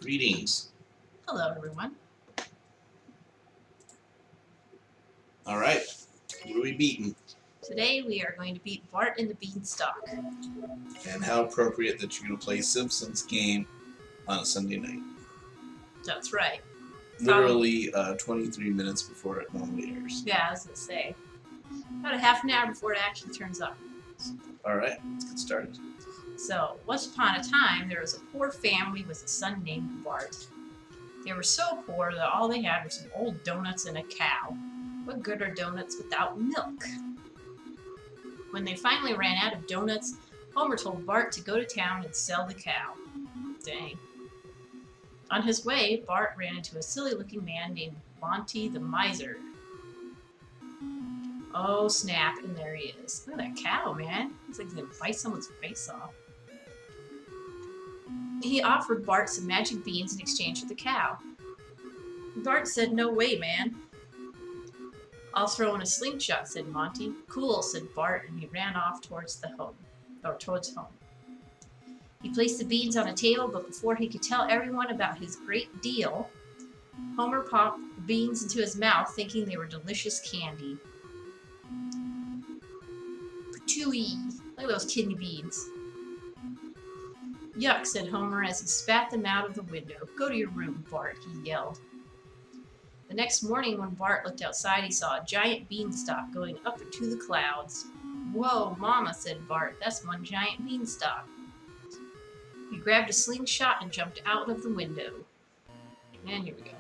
Greetings. Hello, everyone. All right. What are we beating? Today we are going to beat Bart and the Beanstalk. And how appropriate that you're going to play Simpsons game on a Sunday night. That's right. Literally 23 minutes before it normally airs. Yeah, I was going to say. About a half an hour before it actually turns on. All right, let's get started. So, once upon a time, there was a poor family with a son named Bart. They were so poor that all they had were some old donuts and a cow. What good are donuts without milk? When they finally ran out of donuts, Homer told Bart to go to town and sell the cow. Dang. On his way, Bart ran into a silly-looking man named Monty the Miser. Oh, snap, and there he is. Look at that cow, man. Looks like he's gonna bite someone's face off. He offered Bart some magic beans in exchange for the cow. Bart said, "No way, man." "I'll throw in a slingshot," said Monty. "Cool," said Bart, and he ran off towards home. He placed the beans on a table, but before he could tell everyone about his great deal, Homer popped the beans into his mouth, thinking they were delicious candy. Patooey! Look at those kidney beans. "Yuck," said Homer as he spat them out of the window. "Go to your room, Bart," he yelled. The next morning, when Bart looked outside, he saw a giant beanstalk going up into the clouds. "Whoa, Mama," said Bart, "that's one giant beanstalk." He grabbed a slingshot and jumped out of the window. And here we go.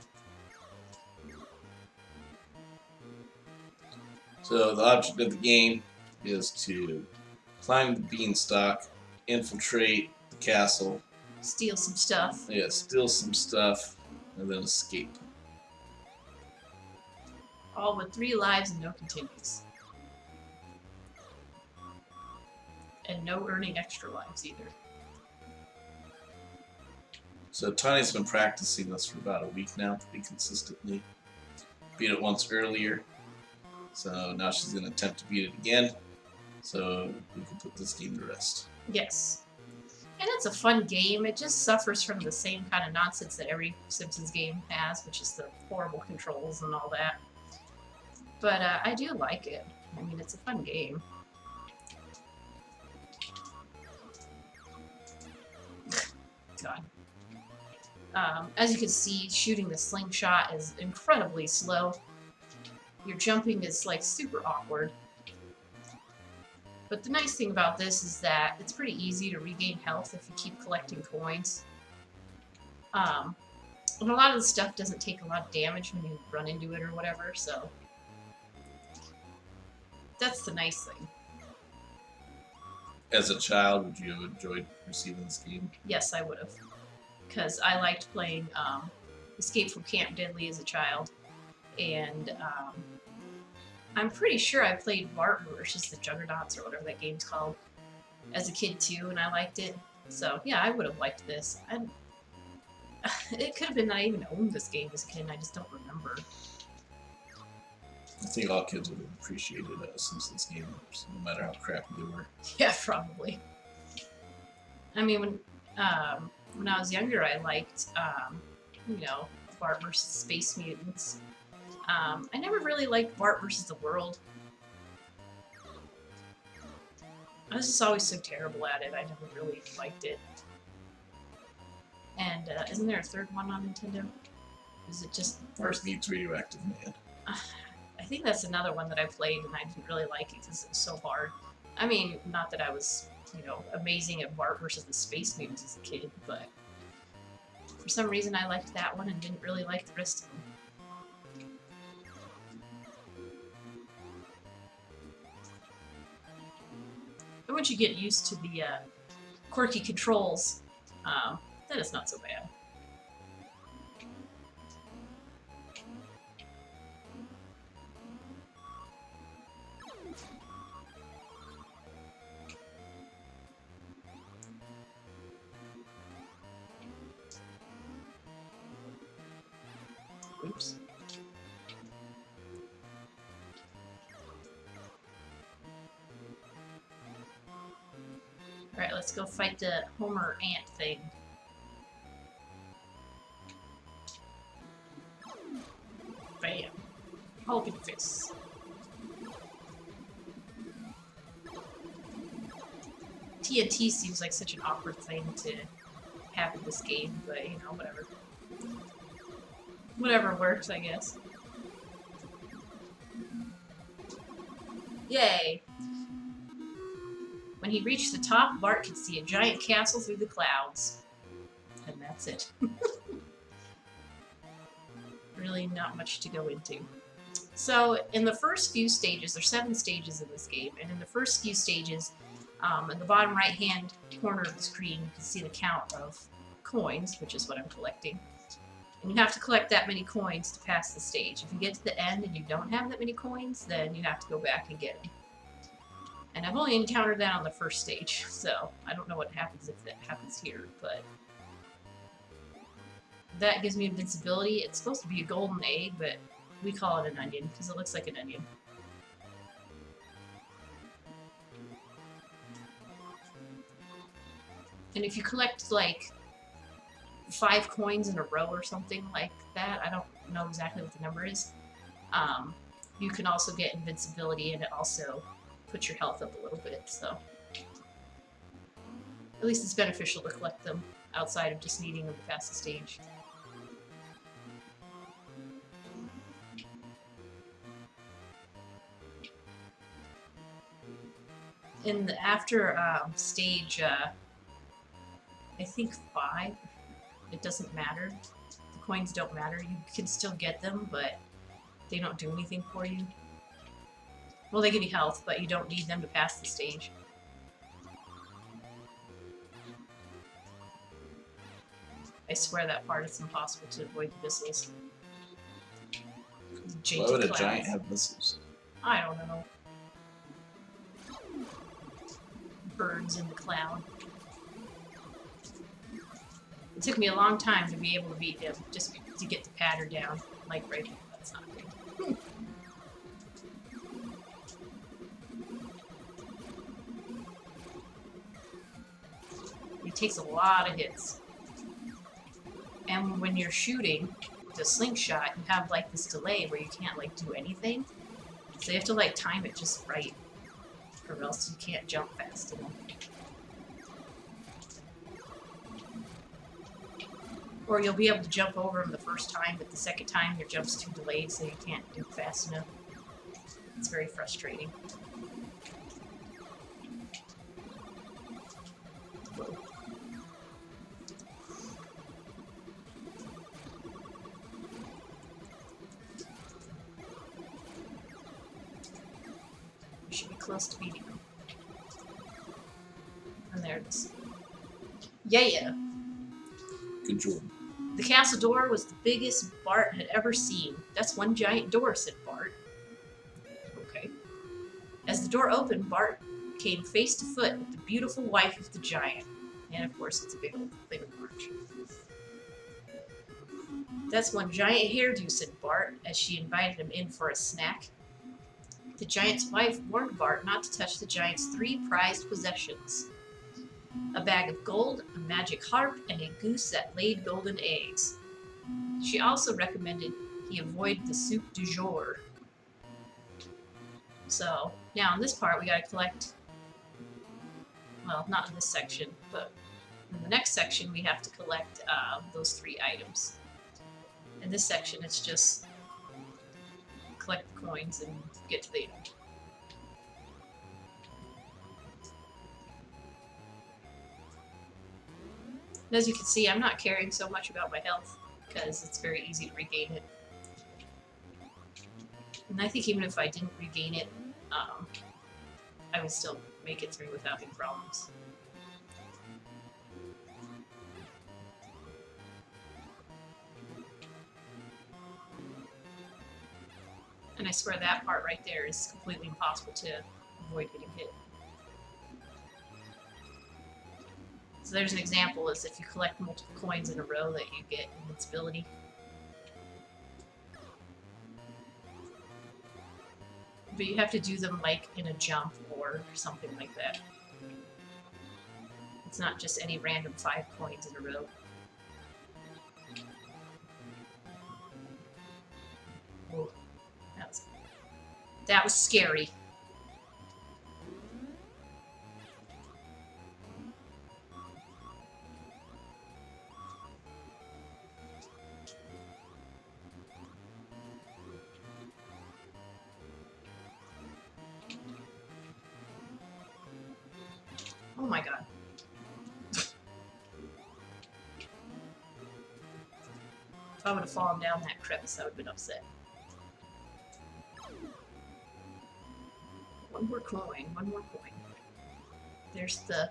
So the object of the game is to climb the beanstalk, infiltrate the castle, Steal some stuff. steal some stuff, and then escape. All with 3 lives and no continues. And no earning extra lives either. So Tani's been practicing this for about a week now, pretty consistently. Beat it once earlier, so now she's going to attempt to beat it again, so we can put this game to rest. Yes. And it's a fun game. It just suffers from the same kind of nonsense that every Simpsons game has, which is the horrible controls and all that. But I do like it. I mean, it's a fun game. God. As you can see, shooting the slingshot is incredibly slow. Your jumping is like super awkward. But the nice thing about this is that it's pretty easy to regain health if you keep collecting coins. And a lot of the stuff doesn't take a lot of damage when you run into it or whatever, so that's the nice thing. As a child, would you have enjoyed receiving this game? Yes, I would have. Because I liked playing Escape from Camp Deadly as a child. And I'm pretty sure I played Bart versus the Juggernauts or whatever that game's called as a kid too, and I liked it. So yeah, I would have liked this. It could have been that I even owned this game as a kid and I just don't remember. I think all kids would have appreciated a Simpsons game, no matter how crappy they were. Yeah, probably. I mean, when I was younger, I liked, Bart versus Space Mutants. I never really liked Bart versus the World. I was just always so terrible at it. I never really liked it. And isn't there a third one on Nintendo? Is it just Bart Meets Radioactive Man? I think that's another one that I played, and I didn't really like it because it was so hard. I mean, not that I was, amazing at Bart versus the Space Mutants as a kid, but for some reason I liked that one and didn't really like the rest of them. But once you get used to the quirky controls, then it's not so bad. Oops. Alright, let's go fight the Homer ant thing. I am. Hulking fists. TNT seems like such an awkward thing to have in this game, but you know, whatever. Whatever works, I guess. Yay! When he reached the top, Bart could see a giant castle through the clouds. And that's it. Really not much to go into. So, in the first few stages, there's 7 stages in this game, and in the first few stages, in the bottom right-hand corner of the screen, you can see the count of coins, which is what I'm collecting. And you have to collect that many coins to pass the stage. If you get to the end and you don't have that many coins, then you have to go back and get them. And I've only encountered that on the first stage, so I don't know what happens if that happens here, but that gives me invincibility. It's supposed to be a golden egg, but we call it an onion because it looks like an onion. And if you collect like 5 coins in a row or something like that, I don't know exactly what the number is, you can also get invincibility, and it also puts your health up a little bit, so at least it's beneficial to collect them outside of just needing them to pass the stage. In the after stage, I think 5, it doesn't matter. The coins don't matter. You can still get them, but they don't do anything for you. Well, they give you health, but you don't need them to pass the stage. I swear that part is impossible to avoid the missiles. Why would a giant have missiles? I don't know. Birds in the cloud. It took me a long time to be able to beat him, just to get the pattern down. Like right here, that's not good. He takes a lot of hits. And when you're shooting the slingshot, you have like this delay where you can't like do anything. So you have to like time it just right, or else you can't jump fast enough. Or you'll be able to jump over him the first time, but the second time your jump's too delayed, so you can't do it fast enough. It's very frustrating. Whoa. We should be close to beating him. And there it is. Yeah! Good job. The castle door was the biggest Bart had ever seen. That's one giant door, said Bart. Okay. As the door opened, Bart came face to foot with the beautiful wife of the giant. And of course, it's a big old thing of orange. That's one giant hairdo, said Bart, as she invited him in for a snack. The giant's wife warned Bart not to touch the giant's 3 prized possessions: a bag of gold, a magic harp, and a goose that laid golden eggs. She also recommended he avoid the soup du jour. So, now in this part we gotta collect, well, not in this section, but in the next section we have to collect those 3 items. In this section it's just collect the coins and get to the end. And as you can see, I'm not caring so much about my health because it's very easy to regain it. And I think even if I didn't regain it, I would still make it through without any problems. And I swear that part right there is completely impossible to avoid getting hit. So there's an example, is if you collect multiple coins in a row that you get invincibility. But you have to do them like in a jump or something like that. It's not just any random 5 coins in a row. Whoa. That was scary. Oh my god. If I would have fallen down that crevice, I would have been upset. One more coin, one more coin. There's the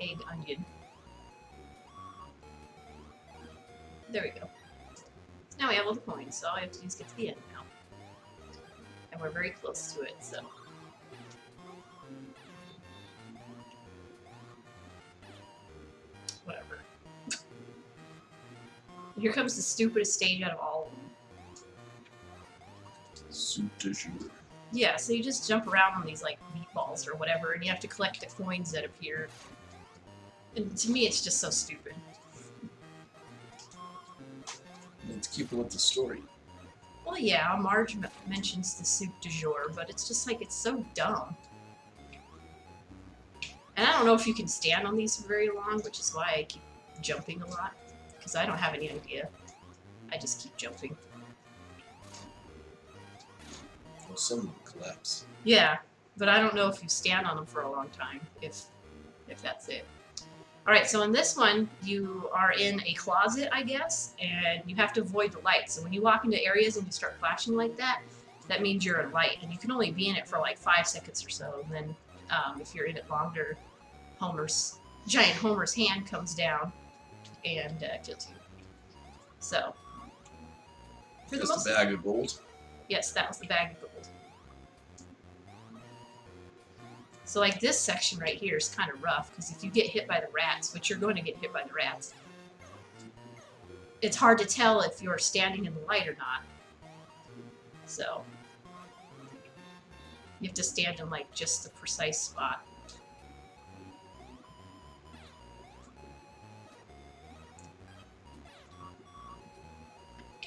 egg onion. There we go. Now we have all the coins, so all I have to do is get to the end now. And we're very close to it, so. Whatever. Here comes the stupidest stage out of all of them. Soup de jour. Yeah, so you just jump around on these, like, meatballs or whatever, and you have to collect the coins that appear. And to me, it's just so stupid. Let's keep it with the story. Well, yeah, Marge mentions the soup du jour, but it's just like, it's so dumb. And I don't know if you can stand on these for very long, which is why I keep jumping a lot. Because I don't have any idea. I just keep jumping. Well, some of them collapse. Yeah, but I don't know if you stand on them for a long time, if that's it. Alright, so in this one, you are in a closet, I guess, and you have to avoid the light. So when you walk into areas and you start flashing like that, that means you're in light. And you can only be in it for like 5 seconds or so. And then if you're in it longer, giant Homer's hand comes down and kills you. So, for the Just most a bag of gold. Yes, that was the bag of gold. So like this section right here is kind of rough, because if you get hit by the rats, which you're going to get hit by the rats, it's hard to tell if you're standing in the light or not. So you have to stand in like just the precise spot.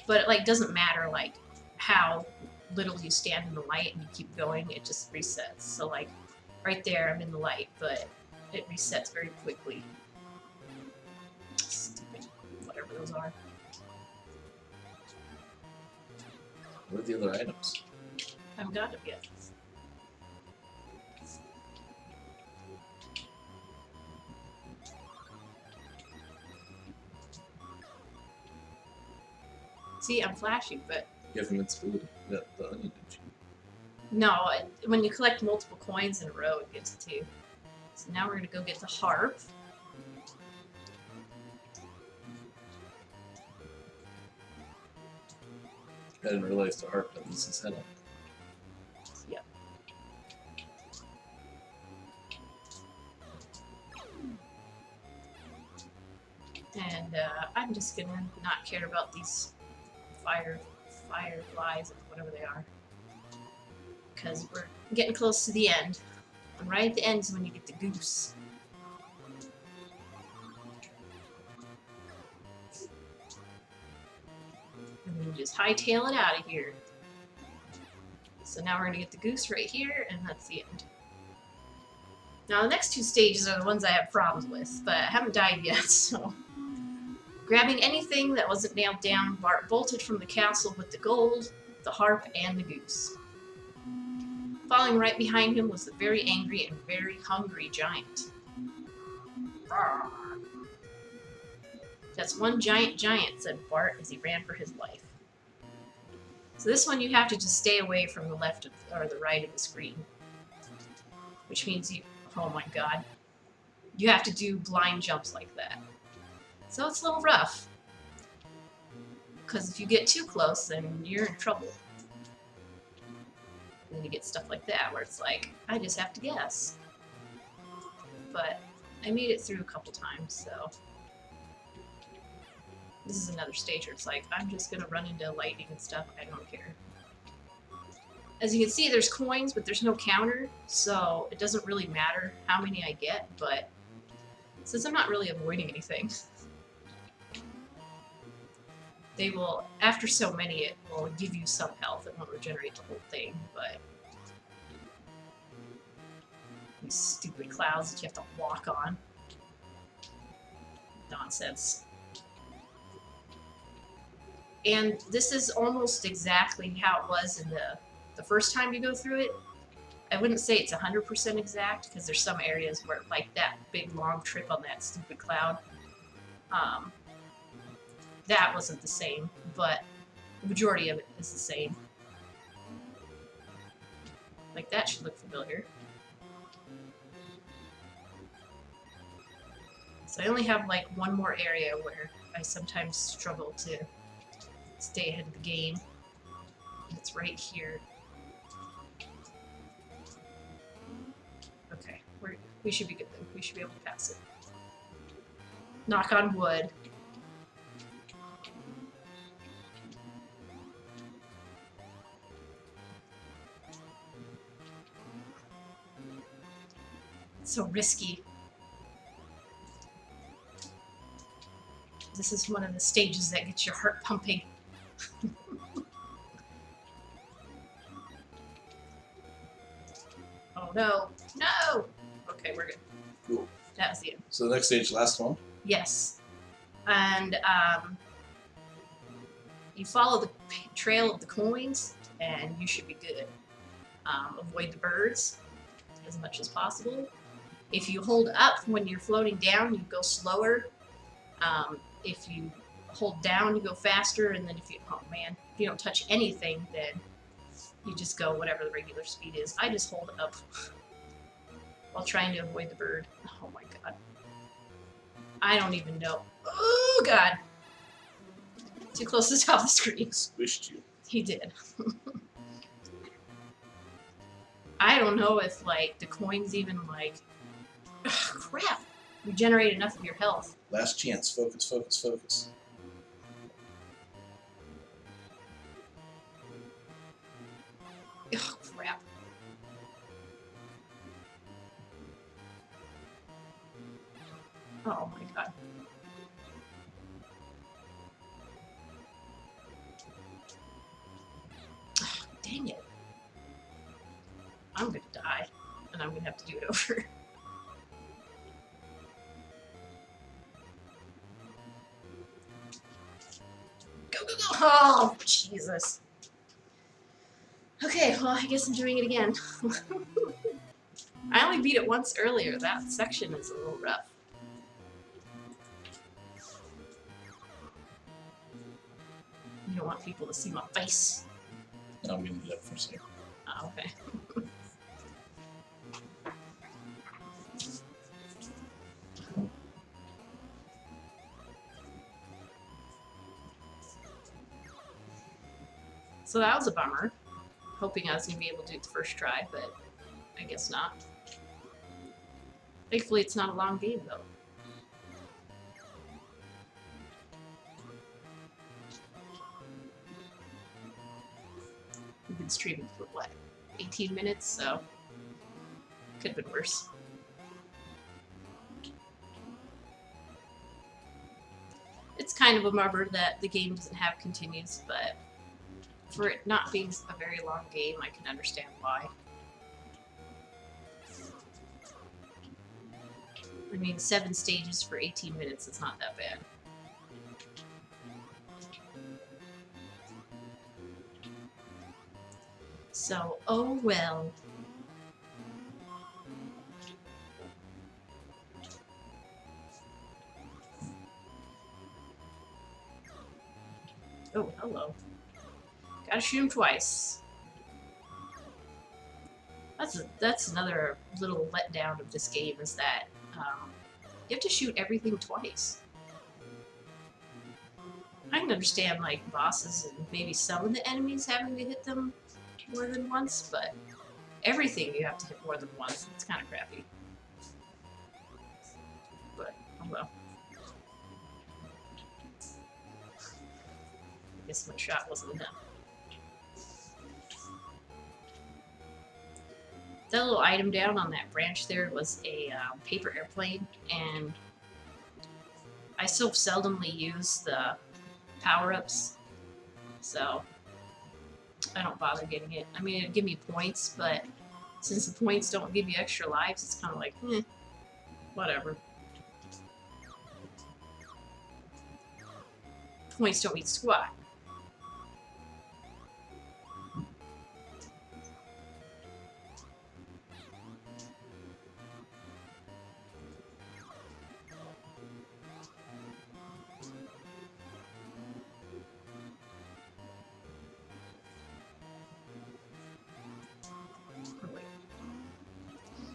But it like doesn't matter like how little you stand in the light and you keep going, it just resets. So like right there, I'm in the light, but it resets very quickly. Stupid, whatever those are. What are the other items? I haven't got them yet. See, I'm flashing, but You have invincibility. You got the onion, didn't you? no, when you collect multiple coins in a row, it gives it to you. So now we're going to go get the harp. I didn't realize the harp that was his head on. Yep. And I'm just going to not care about these fireflies, whatever they are. Because we're getting close to the end. And right at the end is when you get the goose. And then you just hightail it out of here. So now we're going to get the goose right here, and that's the end. Now the next 2 stages are the ones I have problems with, but I haven't died yet, so... Grabbing anything that wasn't nailed down, Bart bolted from the castle with the gold, the harp, and the goose. Following right behind him was the very angry and very hungry giant. Rawr. That's one giant, said Bart as he ran for his life. So this one you have to just stay away from the left or the right of the screen. Which means you, oh my god, you have to do blind jumps like that. So it's a little rough. Because if you get too close, then you're in trouble. And then you get stuff like that, where it's like, I just have to guess. But I made it through a couple times, so... This is another stage where it's like, I'm just gonna run into lightning and stuff, I don't care. As you can see, there's coins, but there's no counter, so it doesn't really matter how many I get, but since I'm not really avoiding anything, they will, after so many, it will give you some health. It won't regenerate the whole thing, but These stupid clouds that you have to walk on. Nonsense. And this is almost exactly how it was in the first time you go through it. I wouldn't say it's 100% exact because there's some areas where, like that big long trip on that stupid cloud, that wasn't the same, but the majority of it is the same. Like that should look familiar. So I only have like one more area where I sometimes struggle to stay ahead of the game. It's right here. Okay, we should be good then. We should be able to pass it. Knock on wood. It's so risky. This is one of the stages that gets your heart pumping. Oh no, no! Okay, we're good. Cool. That was the end. So the next stage, last one. Yes. And you follow the trail of the coins, and you should be good. Avoid the birds as much as possible. If you hold up when you're floating down, you go slower. If you hold down, you go faster, and then if you don't touch anything, then you just go whatever the regular speed is. I just hold up while trying to avoid the bird. Oh my god. I don't even know. Oh god. Too close to the top of the screen. Squished you. He did. I don't know if like the coins even like crap. Regenerate enough of your health. Last chance. Focus, focus, focus. Oh, crap. Oh my god. Oh, dang it. I'm gonna die, and I'm gonna have to do it over. Go, go, go! Oh, Jesus. Okay, well, I guess I'm doing it again. I only beat it once earlier. That section is a little rough. You don't want people to see my face. No, I'm going to do that for a second. Oh, okay. So that was a bummer. Hoping I was going to be able to do it the first try, but I guess not. Thankfully, it's not a long game, though. We've been streaming for, what, 18 minutes, so could have been worse. It's kind of a bummer that the game doesn't have continues, but for it not being a very long game, I can understand why. I mean, 7 stages for 18 minutes is not that bad. So, oh well. Oh, hello. Gotta shoot him twice. That's another little letdown of this game, is that you have to shoot everything twice. I can understand like bosses and maybe some of the enemies having to hit them more than once, but everything you have to hit more than once. It's kind of crappy. But oh well. I guess my shot wasn't enough. That little item down on that branch there was a paper airplane, and I so seldomly use the power-ups, so I don't bother getting it. I mean, it'd give me points, but Since the points don't give you extra lives, it's kind of like, whatever. Points don't mean squat.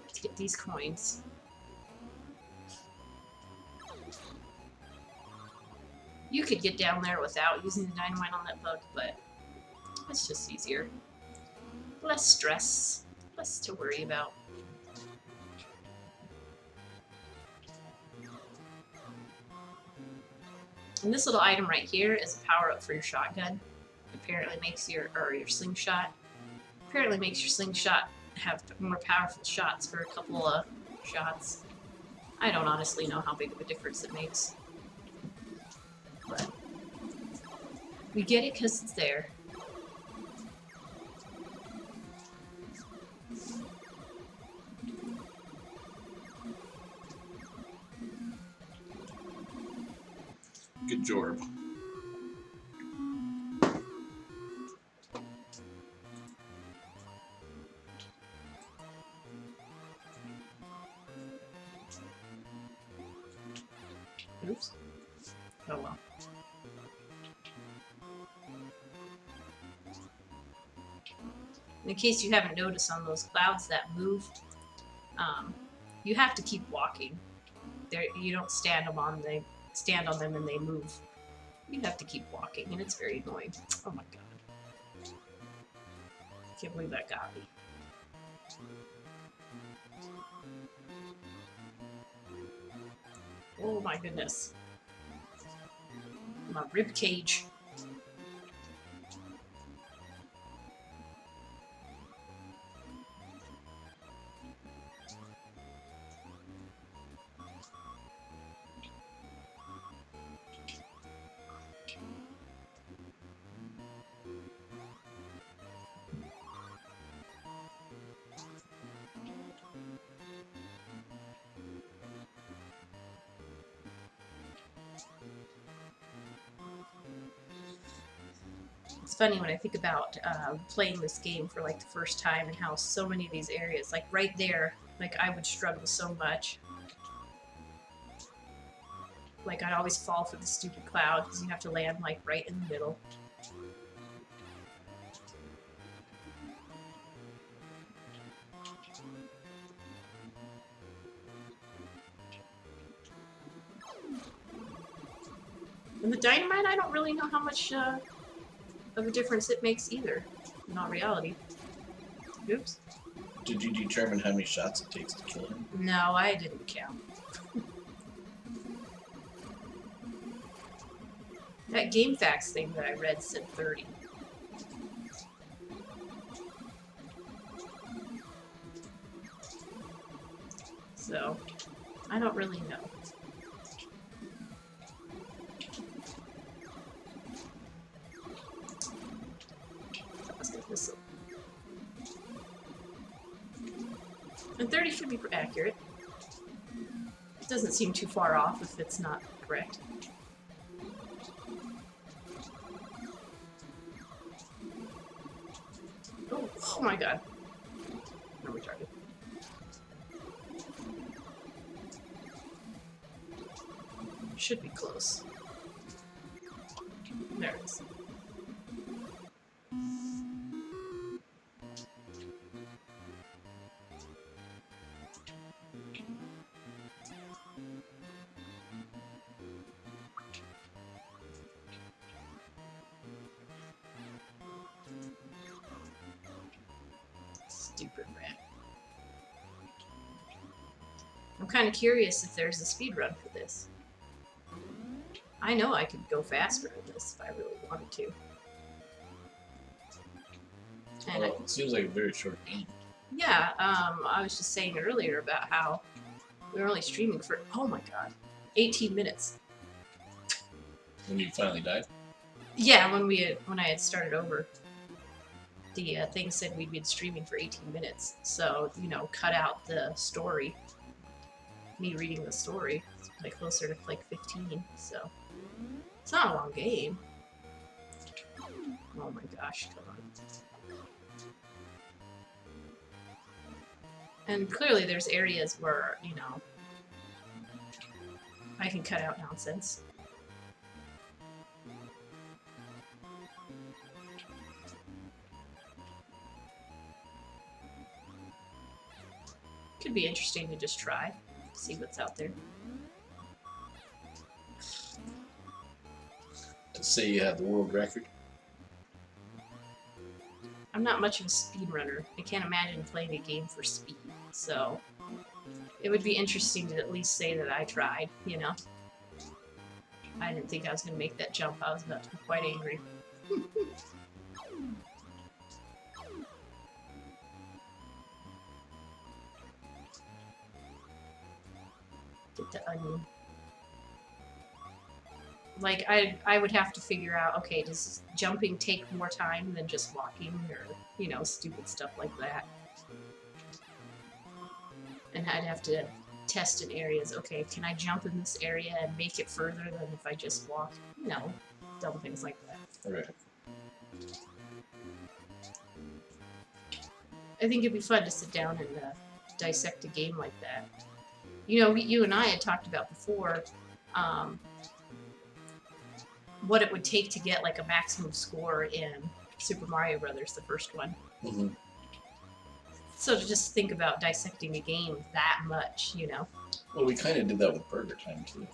Let's get these coins. You could get down there without using the dynamite on that bug, but it's just easier. Less stress, less to worry about. And this little item right here is a power-up for your shotgun. Apparently makes your slingshot. Apparently makes your slingshot have more powerful shots for a couple of shots. I don't honestly know how big of a difference it makes. But we get it because it's there. Good job. Oops. Oh well. In case you haven't noticed on those clouds that move, you have to keep walking. You don't stand on them and they move. You have to keep walking, and it's very annoying. Oh my god. Can't believe that got me. Oh my goodness. My rib cage. It's funny when I think about playing this game for like the first time and how so many of these areas, like right there, like I would struggle so much. Like I'd always fall for the stupid cloud because you have to land like right in the middle. And the dynamite, I don't really know how much of a difference it makes either. In all reality. Oops. Did you determine how many shots it takes to kill him? No, I didn't count. That game facts thing that I read said 30. So, I don't really know. Let's get this. And 30 should be accurate. It doesn't seem too far off if it's not correct. Oh my god. I'm retarded. Should be close. There it is. Stupid rat. I'm kind of curious if there's a speed run for this. I know I could go faster in this if I really wanted to. And Well, it seems like a very short game. yeah, I was just saying earlier about how we were only streaming for, oh my god, 18 minutes. When you finally died? Yeah, when I had started over. the thing said we'd been streaming for 18 minutes. So, you know, cut out the story. Me reading the story. It's like closer to like 15. So, it's not a long game. Oh my gosh, come on. And clearly there's areas where, you know, I can cut out nonsense. Could be interesting to just try, see what's out there. To say you have the world record. I'm not much of a speedrunner. I can't imagine playing a game for speed, so it would be interesting to at least say that I tried, you know? I didn't think I was going to make that jump. I was about to be quite angry. Get the onion. Like, I would have to figure out, okay, does jumping take more time than just walking, or, you know, stupid stuff like that. And I'd have to test in areas, okay, can I jump in this area and make it further than if I just walk? You know, dumb things like that. Right. I think it'd be fun to sit down and dissect a game like that. You know, you and I had talked about before, what it would take to get like a maximum score in Super Mario Brothers, the first one. Mm-hmm. So to just think about dissecting a game that much, you know. Well, we kind of did that with Burger Time too.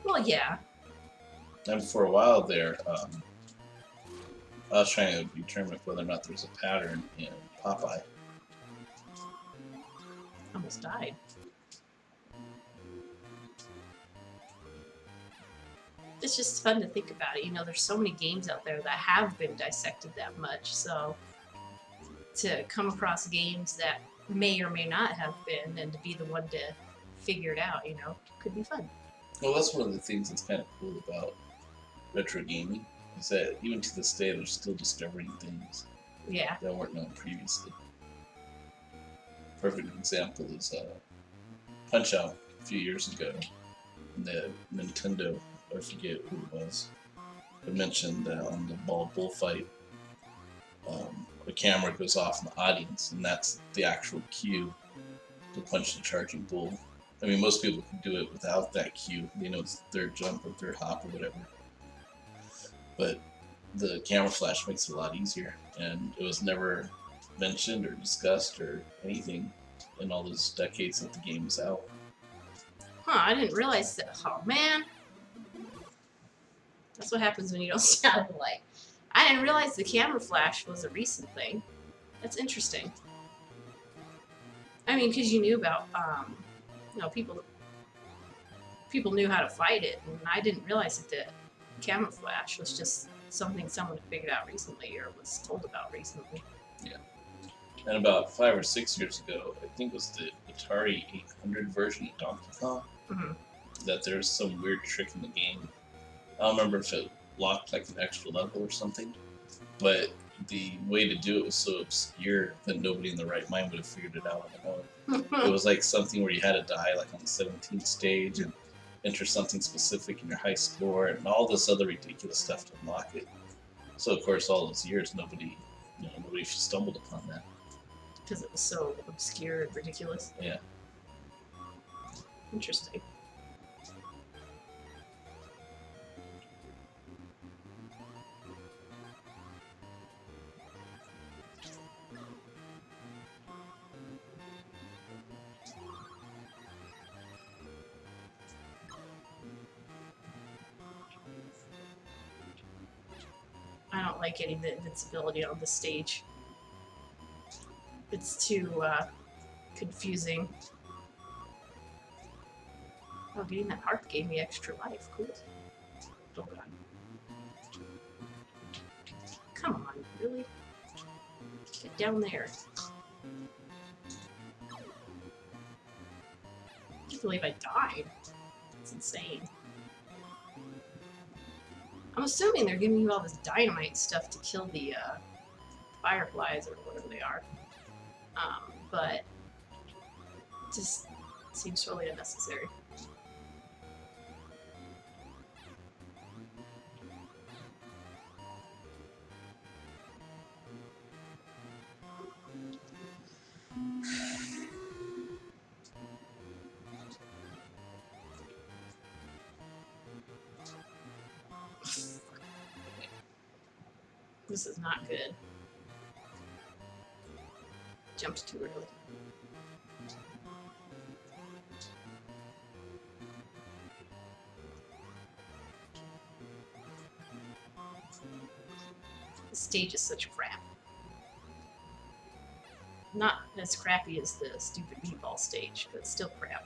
Well, yeah. And for a while there, I was trying to determine whether or not there was a pattern in Popeye. Almost died. It's just fun to think about it. You know, there's so many games out there that have been dissected that much, so to come across games that may or may not have been, and to be the one to figure it out, you know, could be fun. Well, that's one of the things that's kind of cool about retro gaming, is that even to this day, they're still discovering things Yeah. that weren't known previously. Perfect example is Punch-Out a few years ago. The Nintendo, I forget who it was, I mentioned that on the ball bullfight, the camera goes off in the audience, and that's the actual cue to punch the charging bull. I mean, most people can do it without that cue. They know it's their jump or their hop or whatever. But the camera flash makes it a lot easier, and it was never mentioned or discussed or anything in all those decades that the game was out. Huh, I didn't realize that. Oh, man. That's what happens when you don't sound alike. I didn't realize the camera flash was a recent thing. That's interesting. I mean, because you knew about, you know, people knew how to fight it, and I didn't realize that the camera flash was just something someone had figured out recently or was told about recently. Yeah. And about 5 or 6 years ago, I think it was the Atari 800 version of Donkey Kong, that there's some weird trick in the game. I don't remember if it locked like an extra level or something, but the way to do it was so obscure that nobody in the right mind would have figured it out on their own. It was like something where you had to die like on the 17th stage and enter something specific in your high score and all this other ridiculous stuff to unlock it. So of course, all those years, nobody stumbled upon that. Because it was so obscure and ridiculous. Yeah. Interesting. I don't like getting the invincibility on the stage. It's too confusing. Oh, getting that heart gave me extra life. Cool. Oh god. Come on, really? Get down there. I can't believe I died. That's insane. I'm assuming they're giving you all this dynamite stuff to kill the fireflies or whatever they are. But just seems totally unnecessary. This is not good. Jumped too early. The stage is such crap. Not as crappy as the stupid meatball stage, but still crap.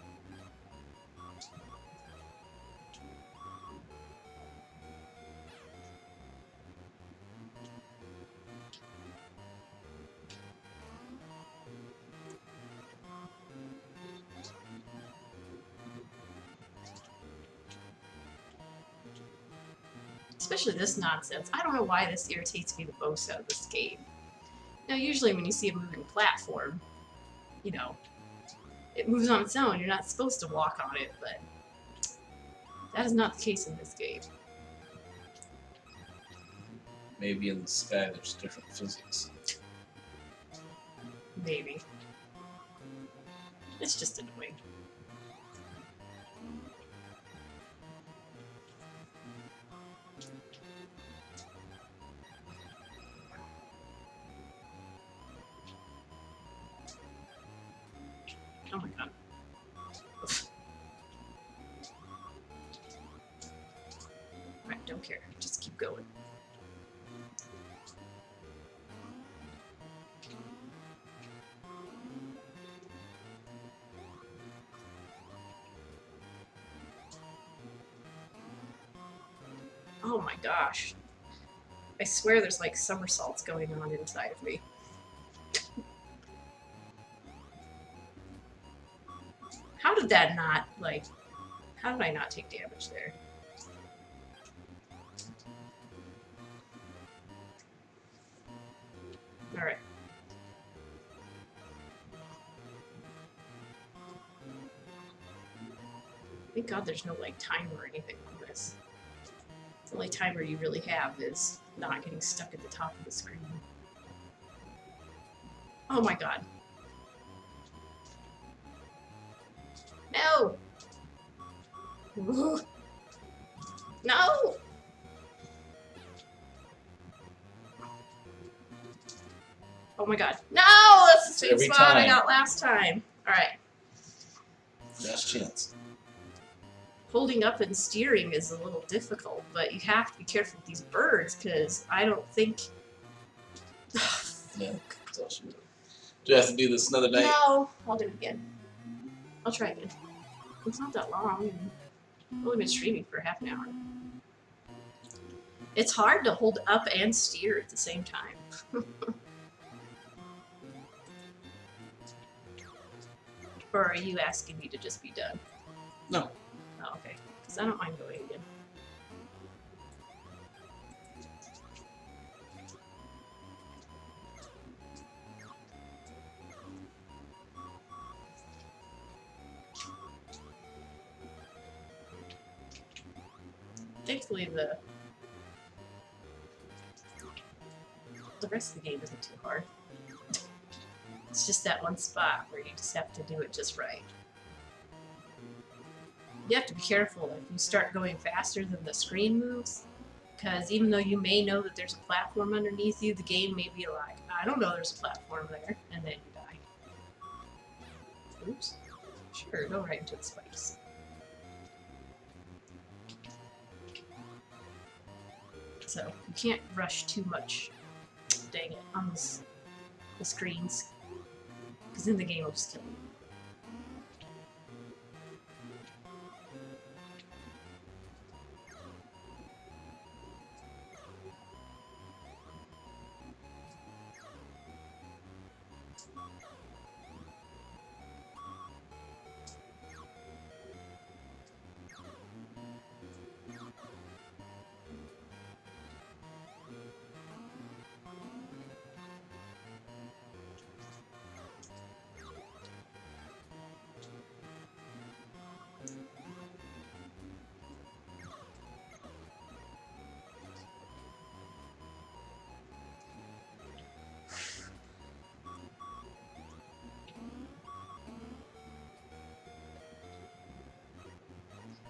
Especially this nonsense. I don't know why this irritates me the most out of this game. Now, usually when you see a moving platform, you know, it moves on its own. You're not supposed to walk on it, but that is not the case in this game. Maybe in the sky there's different physics. Maybe. It's just annoying. Oh my god. Alright, don't care. Just keep going. Oh my gosh. I swear there's like somersaults going on inside of me. How did that not, like, how did I not take damage there? Alright. Thank God there's no, like, timer or anything on this. The only timer you really have is not getting stuck at the top of the screen. Oh my god. No! Ooh. No! Oh my god. No! That's the same Every spot I time. got last time. Alright. Last chance. Holding up and steering is a little difficult, but you have to be careful with these birds, because I don't think... Yeah, that's all she wrote. Do I have to do this another night? No! I'll do it again. I'll try again. It's not that long. I've only been streaming for half an hour. It's hard to hold up and steer at the same time. Or are you asking me to just be done? No. Oh, okay. Because I don't mind going again. Thankfully, the rest of the game isn't too hard. It's just that one spot where you just have to do it just right. You have to be careful if you start going faster than the screen moves, because even though you may know that there's a platform underneath you, the game may be like, I don't know there's a platform there, and then you die. Oops. Sure, go right into the spikes. So, you can't rush too much, dang it, on the screens, because then the game will just kill you.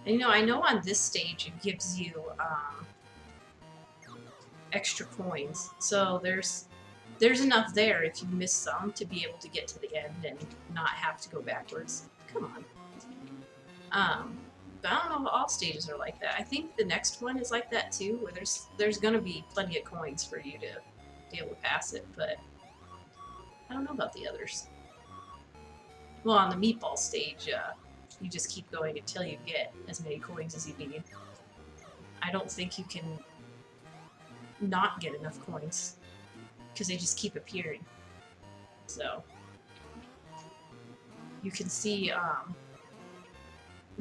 And I know on this stage it gives you extra coins, so there's enough there if you miss some to be able to get to the end and not have to go backwards. Come on. But I don't know if all stages are like that. I think the next one is like that too, where there's gonna be plenty of coins for you to be able to pass it, but I don't know about the others. Well, on the meatball stage, you just keep going until you get as many coins as you need. I don't think you can not get enough coins because they just keep appearing. So you can see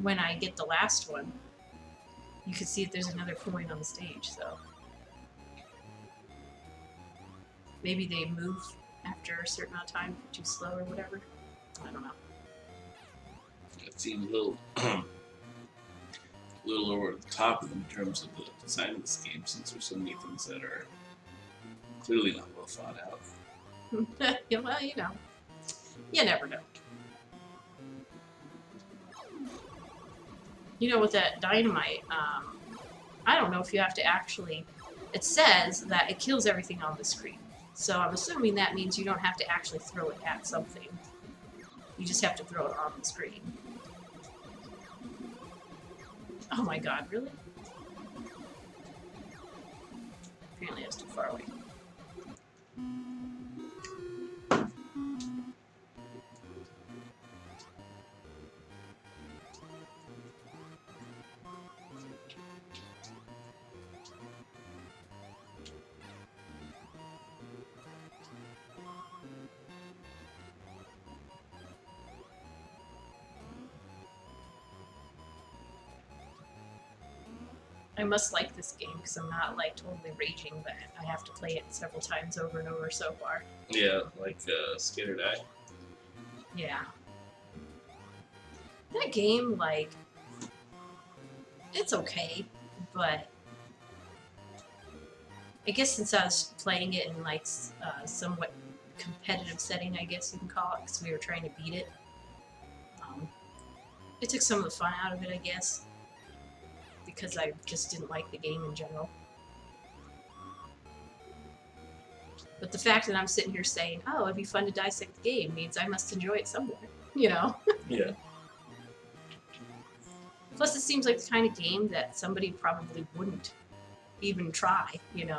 when I get the last one, you can see if there's another coin on the stage. So maybe they move after a certain amount of time, too slow or whatever. I don't know. It seems a little, little over the top of them in terms of the design of this game, since there's so many things that are clearly not well thought out. Yeah, well, you never know. With that dynamite, I don't know if you have to actually. It says that it kills everything on the screen, so I'm assuming that means you don't have to actually throw it at something. You just have to throw it on the screen. Oh my god, really? Apparently I was too far away. I must like this game because I'm not like totally raging, but I have to play it several times over and over so far. Yeah, like Skate or Die. Yeah. That game, like, it's okay, but I guess since I was playing it in like somewhat competitive setting, I guess you can call it, because we were trying to beat it, it took some of the fun out of it, I guess. Because I just didn't like the game in general. But the fact that I'm sitting here saying, oh, it'd be fun to dissect the game means I must enjoy it somewhere, Yeah. Plus, it seems like the kind of game that somebody probably wouldn't even try, And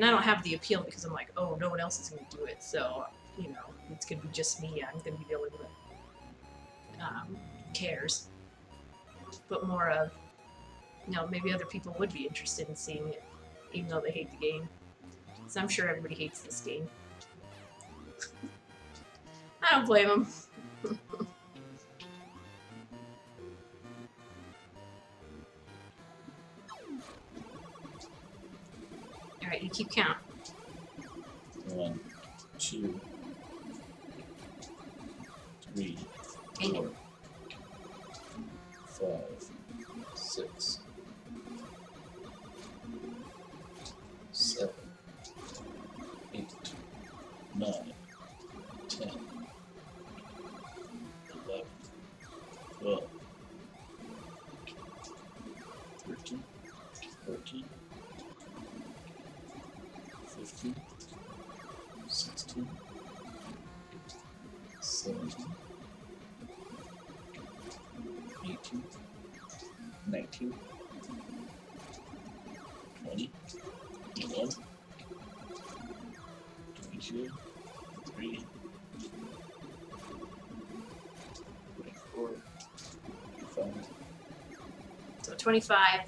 I don't have the appeal because I'm like, oh, no one else is going to do it, so, it's going to be just me. I'm going to be the only one that cares. But more of, maybe other people would be interested in seeing it, even though they hate the game. So I'm sure everybody hates this game. I don't blame them. Alright, you keep count. 1, 2, 3, Dang 4, it. 5, 6, 7, 8, 9, 10, 11, 12, 13, 14, 15, 16, 17, 18, 19, 20, 21, 22, 23, 24, 25. So 25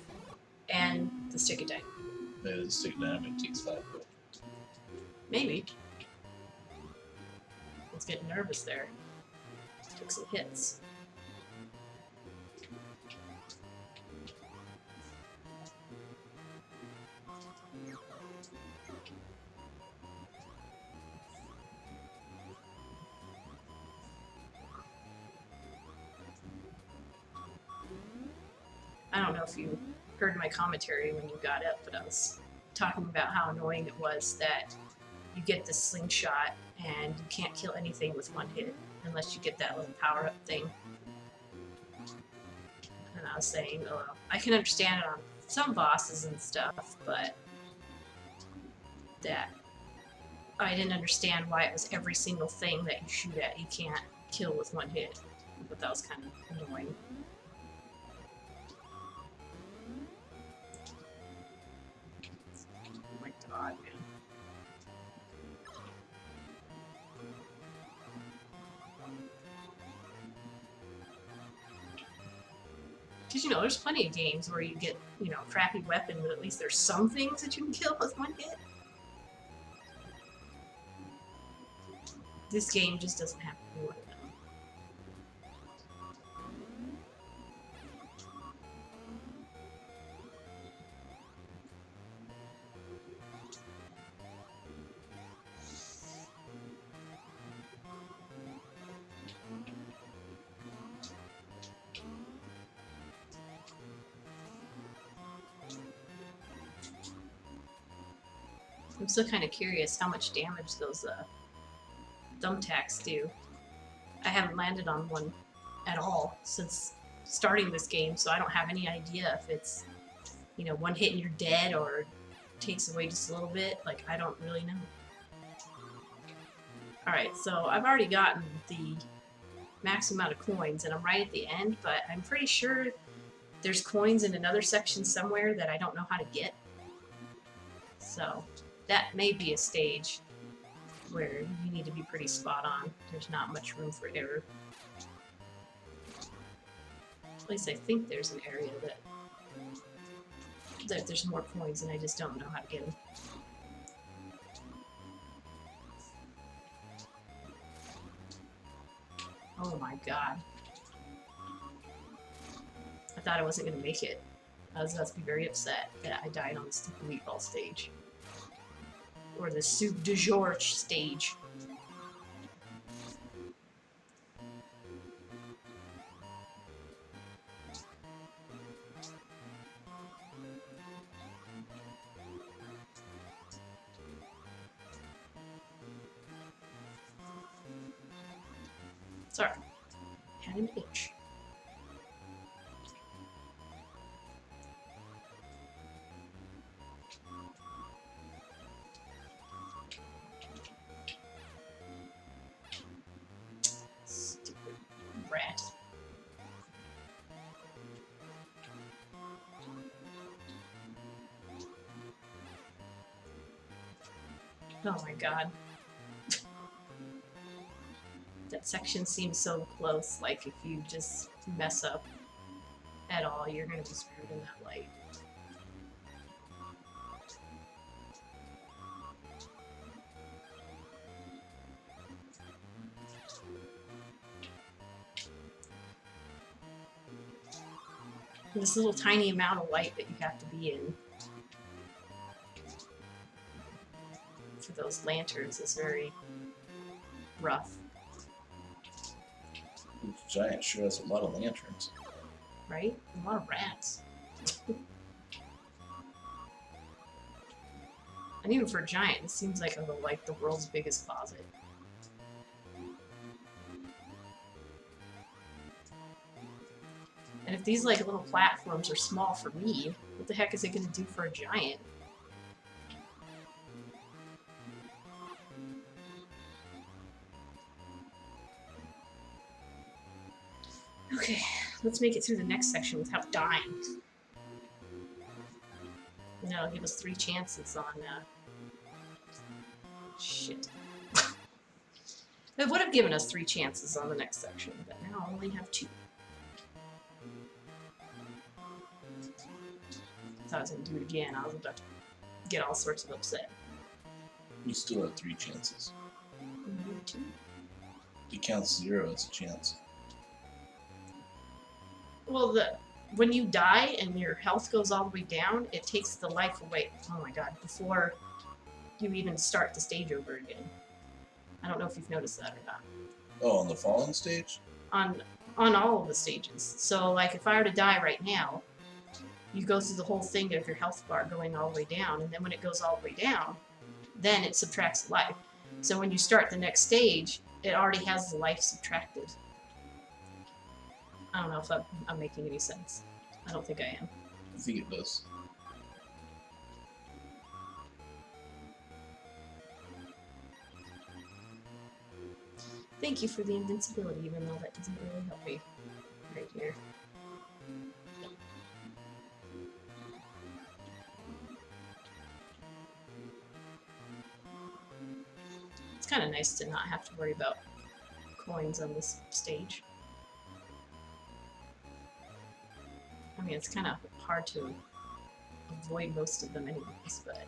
and the stick of dynamite. The stick dynamite takes 5 gold. Maybe. Let's get nervous there. Took some hits. I don't know if you heard my commentary when you got up, but I was talking about how annoying it was that you get this slingshot and you can't kill anything with one hit unless you get that little power-up thing. I was saying, I can understand it on some bosses and stuff, but that I didn't understand why it was every single thing that you shoot at you can't kill with one hit. But that was kind of annoying. Oh my god, man. Because, you know, there's plenty of games where you get, you know, a crappy weapon, but at least there's some things that you can kill with one hit. This game just doesn't have one of them. I'm still kind of curious how much damage those thumbtacks do. I haven't landed on one at all since starting this game, so I don't have any idea if it's, you know, one hit and you're dead or takes away just a little bit. Like, I don't really know. Alright, so I've already gotten the max amount of coins, and I'm right at the end, but I'm pretty sure there's coins in another section somewhere that I don't know how to get. So that may be a stage where you need to be pretty spot on. There's not much room for error. At least I think there's an area that there's more coins and I just don't know how to get them. Oh my god. I thought I wasn't going to make it. I was about to be very upset that I died on the stupid meatball stage. Or the soup de jour stage. Sorry. Had an itch. Stupid rat. Oh my god. That section seems so close, like if you just mess up at all, you're gonna be screwed in that light. This little tiny amount of light that you have to be in for those lanterns is very rough. This giant sure has a lot of lanterns. Right? A lot of rats. And even for a giant, it seems like the world's biggest closet. And if these like little platforms are small for me, what the heck is it going to do for a giant? Okay, let's make it through the next section without dying. And that'll give us 3 chances on, shit. It would have given us 3 chances on the next section, but now I only have 2. I thought I was going to do it again. I was about to get all sorts of upset. You still have 3 chances. Maybe 2. If it counts 0 as a chance. Well, when you die and your health goes all the way down, it takes the life away. Oh my god, before you even start the stage over again. I don't know if you've noticed that or not. Oh, on the fallen stage? On all of the stages. So, like, if I were to die right now, you go through the whole thing of your health bar going all the way down, and then when it goes all the way down, then it subtracts life. So when you start the next stage, it already has the life subtracted. I don't know if I'm making any sense. I don't think I am. I think it does. Thank you for the invincibility, even though that doesn't really help me right here. It's kind of nice to not have to worry about coins on this stage. I mean, it's kind of hard to avoid most of them anyways, but...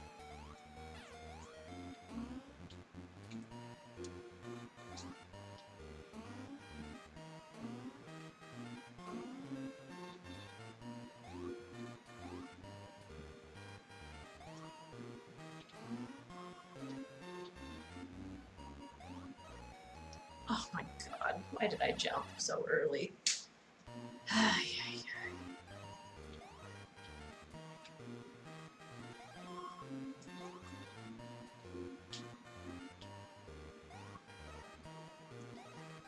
Oh my god, why did I jump so early?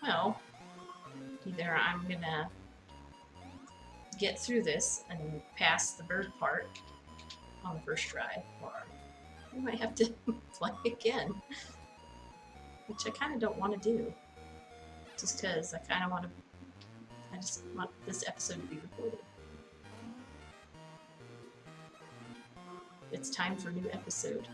Well, either I'm gonna get through this and pass the bird part on the first try, or we might have to play again, which I kind of don't want to do, just because I just want this episode to be recorded. It's time for a new episode.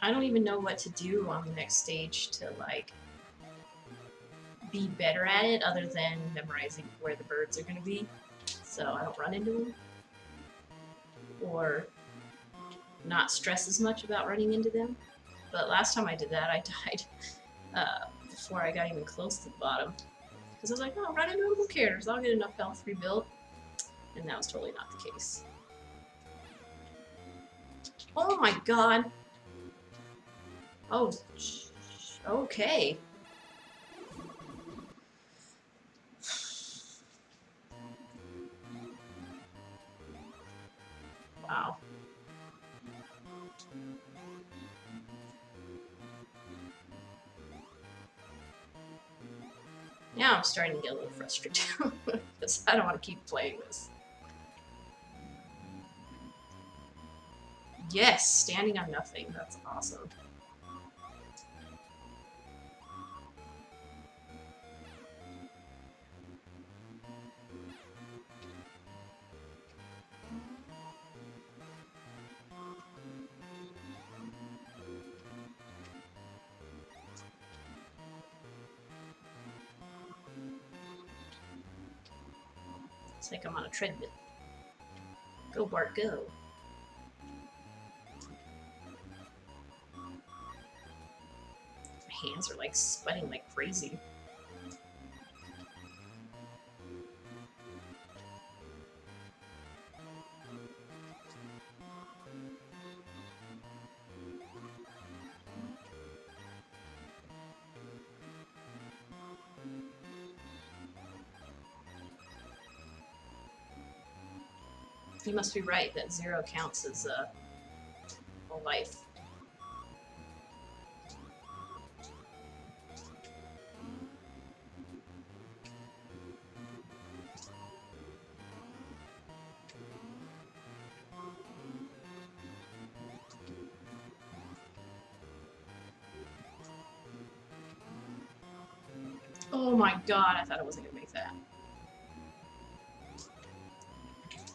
I don't even know what to do on the next stage to, like, be better at it other than memorizing where the birds are going to be so I don't run into them, or not stress as much about running into them. But last time I did that, I died before I got even close to the bottom, because I was like, oh, run into them, who cares, I'll get enough health rebuilt, and that was totally not the case. Oh my god. Oh, okay. Wow. Now I'm starting to get a little frustrated because I don't want to keep playing this. Yes, standing on nothing. That's awesome. It's like I'm on a treadmill. Go, Bart, go. My hands are like sweating like crazy. You must be right that 0 counts as a life. Oh my god, I thought I wasn't gonna make that.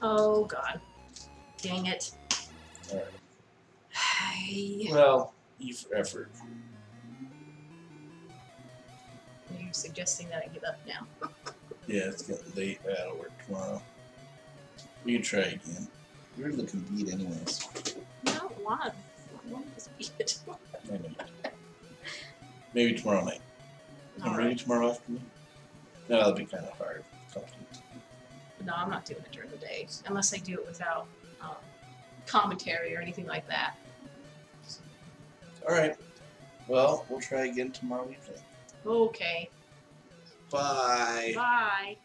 Oh god. Dang it. Alright. Hey. Well, E for effort. Are you suggesting that I give up now? Yeah, it's getting late. I gotta work tomorrow. We can try again. You're looking beat anyways. I don't want to beat it. Maybe tomorrow night. Or maybe Alright. tomorrow afternoon. No, that'll be kind of hard. No, I'm not doing it during the day. Unless I do it without commentary or anything like that. Alright. Well, we'll try again tomorrow evening. Okay. Bye. Bye.